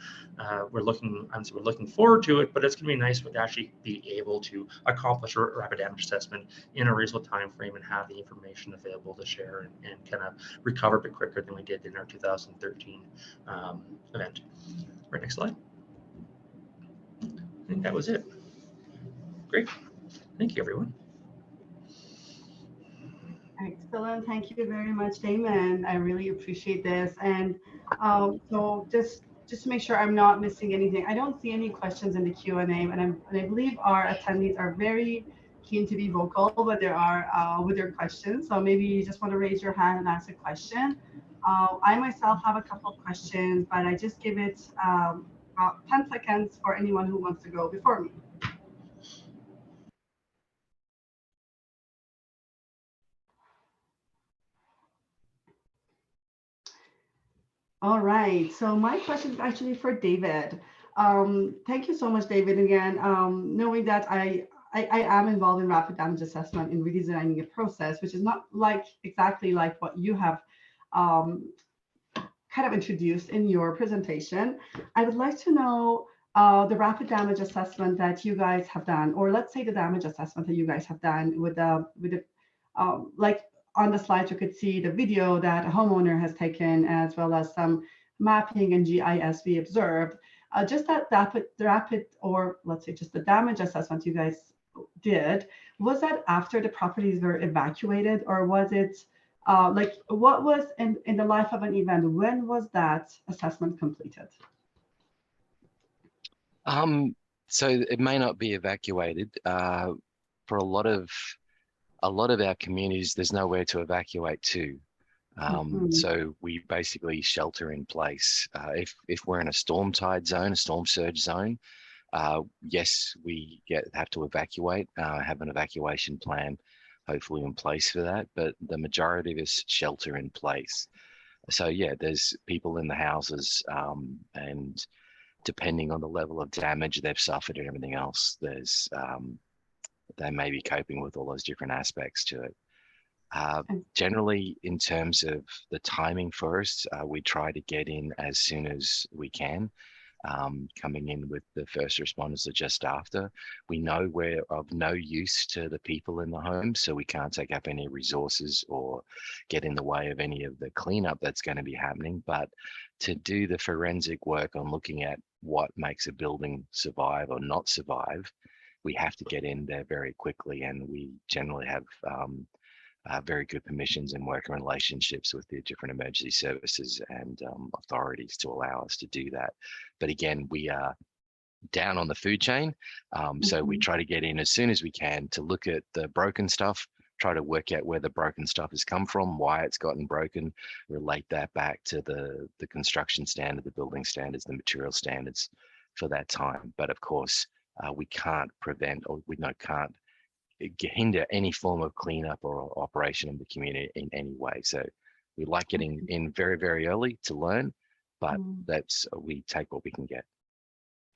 We're looking forward to it, but it's going to be nice to actually be able to accomplish a rapid damage assessment in a reasonable time frame and have the information available to share and kind of recover a bit quicker than we did in our 2013 event. Right, next slide. I think that was it. Great. Thank you, everyone. Excellent. Thank you very much, Damon. I really appreciate this. And so just just to make sure I'm not missing anything, I don't see any questions in the Q&A, and I believe our attendees are very keen to be vocal with their questions. So maybe you just want to raise your hand and ask a question. I myself have a couple of questions, but I just give it about 10 seconds for anyone who wants to go before me. All right, so my question is actually for David. Thank you so much, David, again. Knowing that I am involved in rapid damage assessment in redesigning a process, which is not exactly like what you have kind of introduced in your presentation. I would like to know the rapid damage assessment that you guys have done, or let's say the damage assessment that you guys have done with like on the slide, you could see the video that a homeowner has taken, as well as some mapping and GIS we observed. Just that rapid, or let's say just the damage assessment you guys did, was that after the properties were evacuated, or was it like what was in the life of an event? When was that assessment completed? So it may not be evacuated. For a lot of our communities, there's nowhere to evacuate to. So we basically shelter in place. If we're in a storm tide zone, a storm surge zone, yes, we have to evacuate, have an evacuation plan hopefully in place for that, but the majority of us shelter in place. So yeah, there's people in the houses, and depending on the level of damage they've suffered and everything else, there's they may be coping with all those different aspects to it. Generally, in terms of the timing for us, we try to get in as soon as we can. Coming in with the first responders are just after. We know we're of no use to the people in the home, so we can't take up any resources or get in the way of any of the cleanup that's going to be happening. But to do the forensic work on looking at what makes a building survive or not survive, we have to get in there very quickly, and we generally have very good permissions and working relationships with the different emergency services and authorities to allow us to do that. But again, we are down on the food chain, so we try to get in as soon as we can to look at the broken stuff, try to work out where the broken stuff has come from, why it's gotten broken, relate that back to the construction standard, the building standards, the material standards for that time. But of course, we can't prevent, or we can't hinder any form of cleanup or operation in the community in any way. So we like getting in very, very early to learn, but we take what we can get.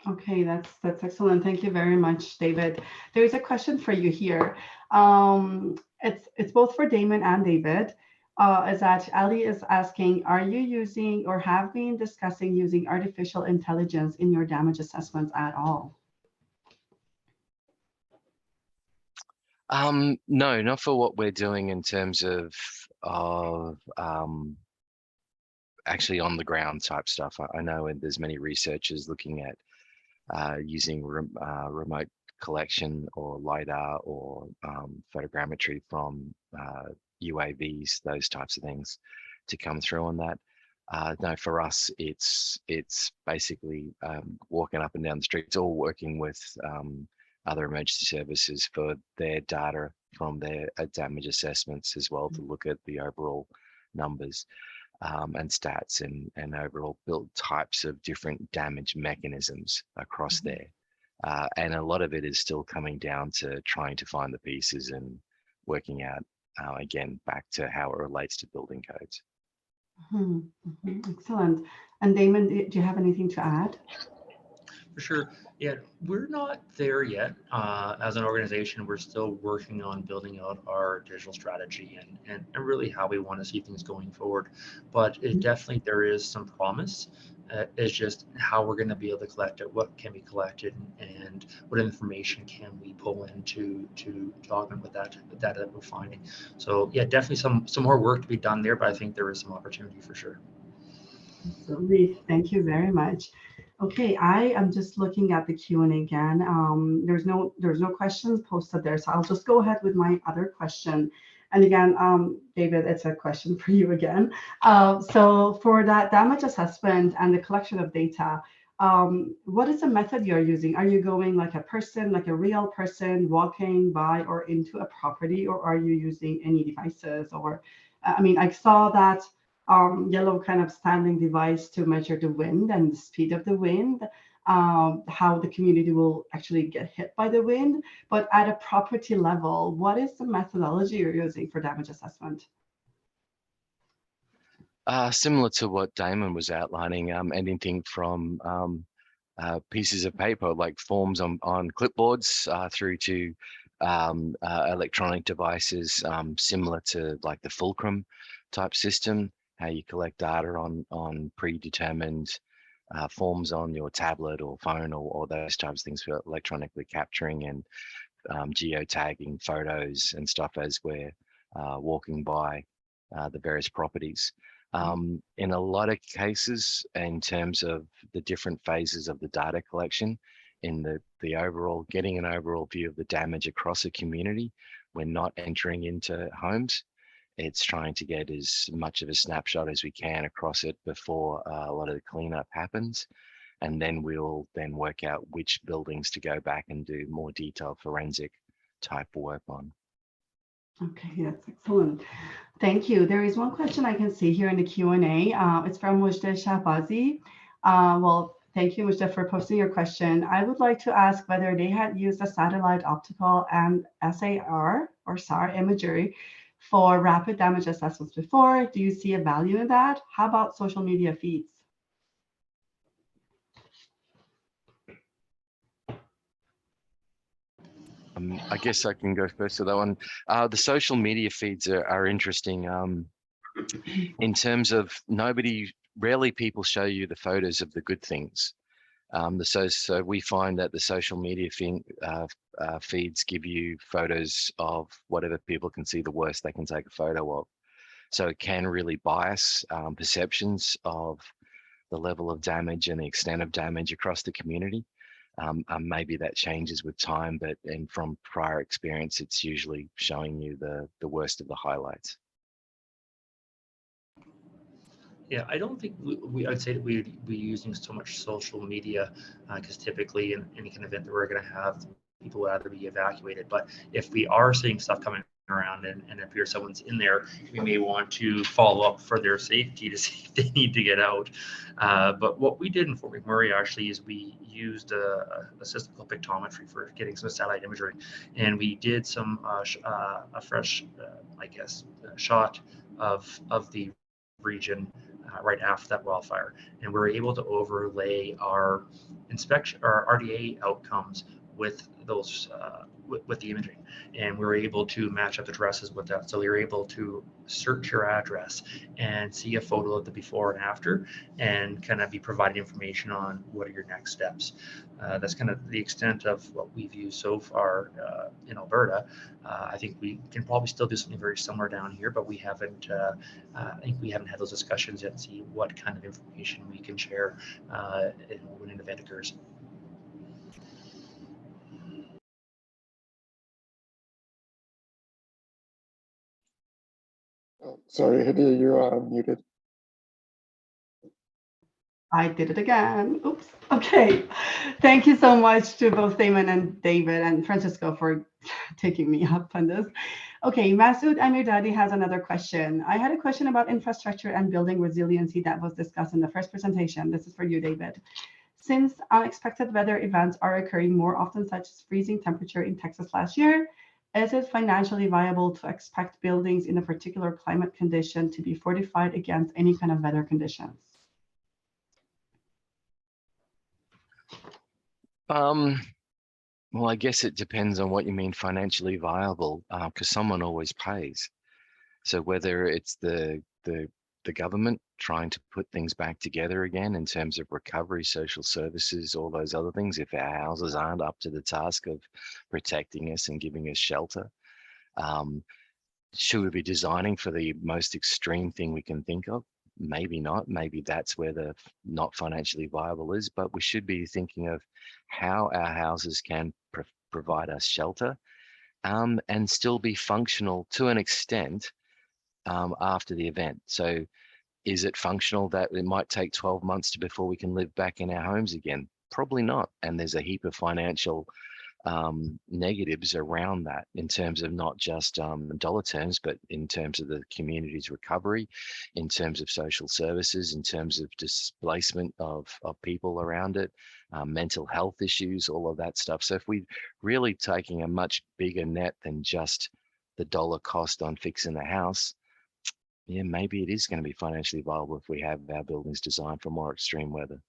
Okay, that's excellent. Thank you very much, David. There is a question for you here. It's both for Damon and David. Is that Ali is asking, are you using or have been discussing using artificial intelligence in your damage assessments at all? No, not for what we're doing in terms of actually on the ground type stuff. I know there's many researchers looking at using remote collection or LiDAR or photogrammetry from UAVs, those types of things to come through on that. No, for us, it's basically walking up and down the streets, all working with other emergency services for their data from their damage assessments as well, to look at the overall numbers and stats and overall build types of different damage mechanisms across there. And a lot of it is still coming down to trying to find the pieces and working out, again, back to how it relates to building codes. Excellent. And Damon, do you have anything to add? For sure. Yeah, we're not there yet. As an organization, we're still working on building out our digital strategy and really how we want to see things going forward. But it definitely, there is some promise. It's just how we're going to be able to collect it, what can be collected, and what information can we pull in to augment with that data that we're finding. So yeah, definitely some more work to be done there, but I think there is some opportunity for sure. Absolutely. Thank you very much. Okay, I am just looking at the Q&A again. There's no questions posted there, so I'll just go ahead with my other question. And again, David, it's a question for you again. So for that damage assessment and the collection of data, what is the method you're using? Are you going like a person, like a real person walking by or into a property, or are you using any devices? Or, I mean, I saw that yellow kind of standing device to measure the wind and the speed of the wind, how the community will actually get hit by the wind. But at a property level, what is the methodology you're using for damage assessment? Similar to what Damon was outlining, anything from pieces of paper like forms on clipboards through to electronic devices, similar to like the Fulcrum type system, how you collect data on predetermined forms on your tablet or phone or those types of things for electronically capturing and geotagging photos and stuff as we're walking by the various properties. In a lot of cases, in terms of the different phases of the data collection, in the overall, getting an overall view of the damage across a community, we're not entering into homes. It's trying to get as much of a snapshot as we can across it before a lot of the cleanup happens. And then we'll then work out which buildings to go back and do more detailed forensic type work on. Okay, that's excellent. Thank you. There is one question I can see here in the Q&A. It's from Hafezi. Well, thank you, Mujde, for posting your question. I would like to ask whether they had used a satellite optical and SAR or SAR imagery for rapid damage assessments before. Do you see a value in that? How about social media feeds? I guess I can go first to that one. The social media feeds are interesting in terms of rarely people show you the photos of the good things. So we find that the social media feeds give you photos of whatever people can see the worst they can take a photo of. So it can really bias perceptions of the level of damage and the extent of damage across the community. Maybe that changes with time, but from prior experience, it's usually showing you the worst of the highlights. Yeah, I don't think I'd say that we'd be using so much social media because typically in any kind of event that we're going to have, people would either be evacuated. But if we are seeing stuff coming around and it appears someone's in there, we may want to follow up for their safety to see if they need to get out. But what we did in Fort McMurray actually is we used a system called pictometry for getting some satellite imagery, and we did some a fresh, shot of the region right after that wildfire, and we were able to overlay our inspection or RDA outcomes with those with the imaging, and we were able to match up addresses with that. So we were able to search your address and see a photo of the before and after, and kind of be provided information on what are your next steps. That's kind of the extent of what we've used so far in Alberta. I think we can probably still do something very similar down here, but we haven't. I think we haven't had those discussions yet and see what kind of information we can share when an event occurs. Sorry, Hedieh, you're muted. I did it again. Oops. Okay. Thank you so much to both Damon and David and Francisco for taking me up on this. Okay, Masood Amirdadi has another question. I had a question about infrastructure and building resiliency that was discussed in the first presentation. This is for you, David. Since unexpected weather events are occurring more often, such as freezing temperature in Texas last year, is it financially viable to expect buildings in a particular climate condition to be fortified against any kind of weather conditions? Well, I guess it depends on what you mean financially viable, because someone always pays. So whether it's the government trying to put things back together again in terms of recovery, social services, all those other things, if our houses aren't up to the task of protecting us and giving us shelter, should we be designing for the most extreme thing we can think of? Maybe not. Maybe that's where the not financially viable is, but we should be thinking of how our houses can provide us shelter and still be functional to an extent after the event. So is it functional that it might take 12 months before we can live back in our homes again? Probably not. And there's a heap of financial negatives around that in terms of not just dollar terms, but in terms of the community's recovery, in terms of social services, in terms of displacement of people around it, mental health issues, all of that stuff. So if we're really taking a much bigger net than just the dollar cost on fixing the house, yeah, maybe it is going to be financially viable if we have our buildings designed for more extreme weather.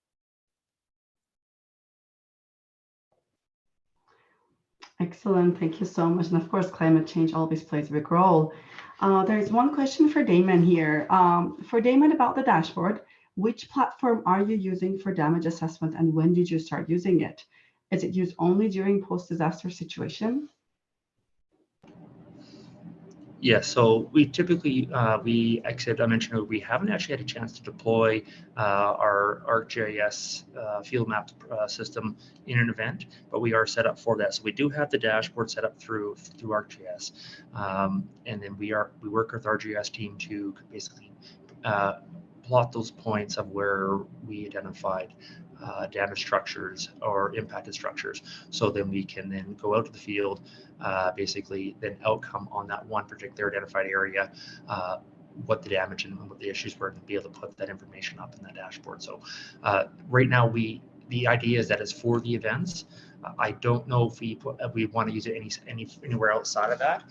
Excellent. Thank you so much. And of course, climate change always plays a big role. There's one question for Damon here. For Damon about the dashboard, which platform are you using for damage assessment and when did you start using it? Is it used only during post-disaster situation? Yeah, so we typically, except I mentioned, we haven't actually had a chance to deploy our ArcGIS field map system in an event, but we are set up for that. So we do have the dashboard set up through ArcGIS, and then we work with our GIS team to basically plot those points of where we identified damaged structures or impacted structures. So then we can then go out to the field, basically then outcome on that one particular identified area, what the damage and what the issues were, and be able to put that information up in that dashboard. So right now the idea is that it's for the events. I don't know if we want to use it anywhere outside of that,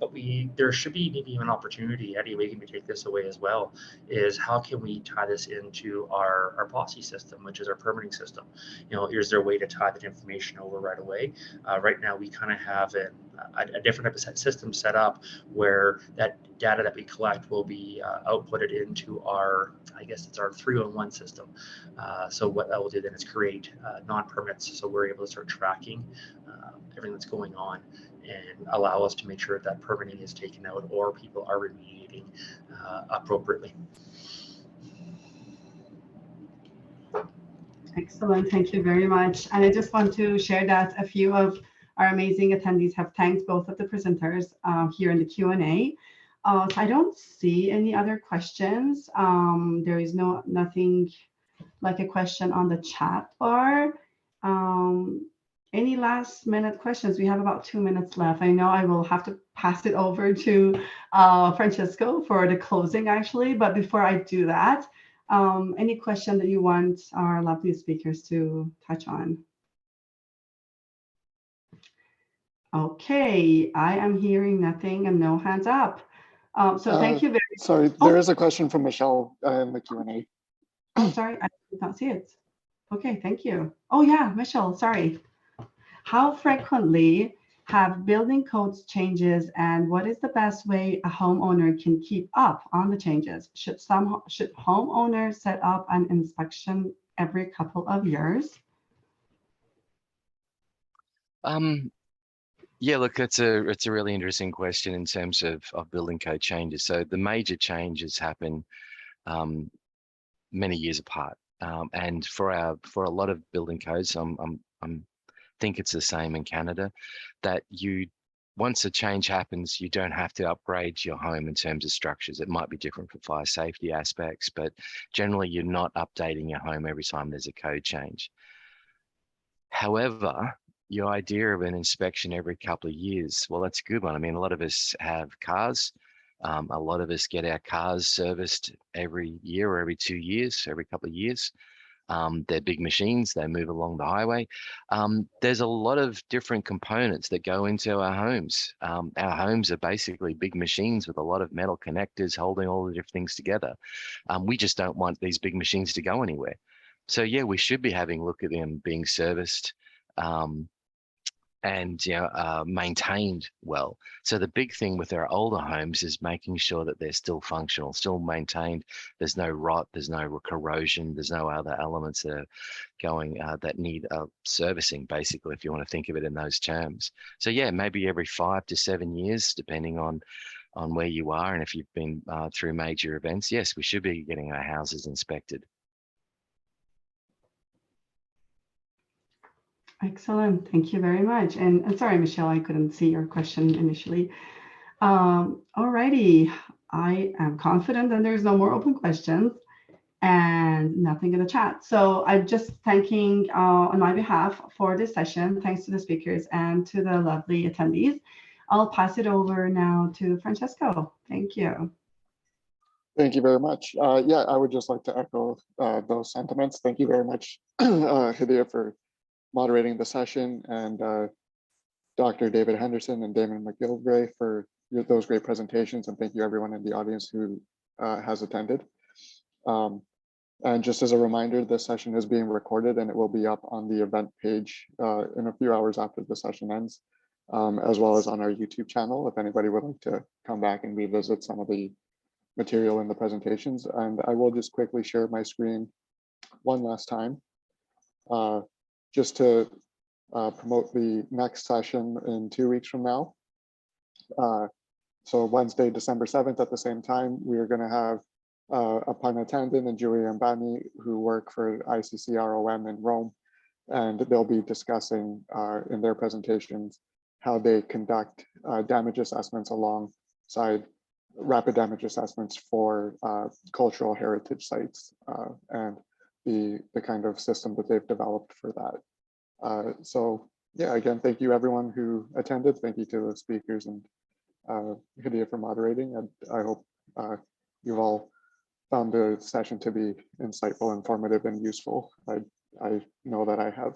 but there should be maybe an opportunity. Hedieh, we can take this away as well. Is how can we tie this into our posse system, which is our permitting system? You know, is there a way to tie that information over right away? Right now, we kind of have a different type of system set up where that data that we collect will be outputted into our, I guess it's our 3-in-1 system. So what that will do then is create non-permits, so we're able to start tracking everything that's going on and allow us to make sure that permitting is taken out or people are remediating appropriately. Excellent. Thank you very much. And I just want to share that a few of our amazing attendees have thanked both of the presenters here in the Q&A. So I don't see any other questions. There is nothing like a question on the chat bar. Any last minute questions? We have about 2 minutes left. I know I will have to pass it over to Francisco for the closing actually, but before I do that, any question that you want our lovely speakers to touch on? Okay, I am hearing nothing and no hands up. So thank you very much. Sorry, there is a question from Michelle in the Q&A. Oh, sorry, I did not see it. Okay, thank you. Oh yeah, Michelle, sorry. How frequently have building codes changes and what is the best way a homeowner can keep up on the changes? Should homeowners set up an inspection every couple of years? Yeah, look, it's a really interesting question in terms of building code changes. So the major changes happen many years apart, and for a lot of building codes, think it's the same in Canada, that once a change happens, you don't have to upgrade your home in terms of structures. It might be different for fire safety aspects, but generally you're not updating your home every time there's a code change. However, your idea of an inspection every couple of years, well, that's a good one. I mean, a lot of us have cars. A lot of us get our cars serviced every year or every 2 years, every couple of years. They're big machines, they move along the highway. There's a lot of different components that go into our homes. Our homes are basically big machines with a lot of metal connectors holding all the different things together. We just don't want these big machines to go anywhere. So yeah, we should be having a look at them being serviced and maintained well. So the big thing with our older homes is making sure that they're still functional, still maintained. There's no rot, there's no corrosion, there's no other elements that are going that need servicing, basically, if you want to think of it in those terms. So yeah, maybe every 5 to 7 years, depending on where you are and if you've been through major events. Yes, we should be getting our houses inspected. Excellent. Thank you very much. And sorry, Michelle, I couldn't see your question initially. Alrighty. I am confident that there's no more open questions and nothing in the chat. So I'm just thanking on my behalf for this session. Thanks to the speakers and to the lovely attendees. I'll pass it over now to Francesco. Thank you. Thank you very much. Yeah, I would just like to echo those sentiments. Thank you very much, Hedieh, for moderating the session, and Dr. David Henderson and Damon McGillivray for those great presentations. And thank you everyone in the audience who has attended. And just as a reminder, this session is being recorded and it will be up on the event page in a few hours after the session ends, as well as on our YouTube channel, if anybody would like to come back and revisit some of the material in the presentations. And I will just quickly share my screen one last time, just to promote the next session in 2 weeks from now. So Wednesday, December 7th at the same time, we are going to have Aparna Tandon and Julie Ambani, who work for ICCROM in Rome, and they'll be discussing in their presentations how they conduct damage assessments alongside rapid damage assessments for cultural heritage sites and the kind of system that they've developed for that. So yeah, again, thank you everyone who attended. Thank you to the speakers and Hedieh for moderating. And I hope you've all found the session to be insightful, informative, and useful. I know that I have.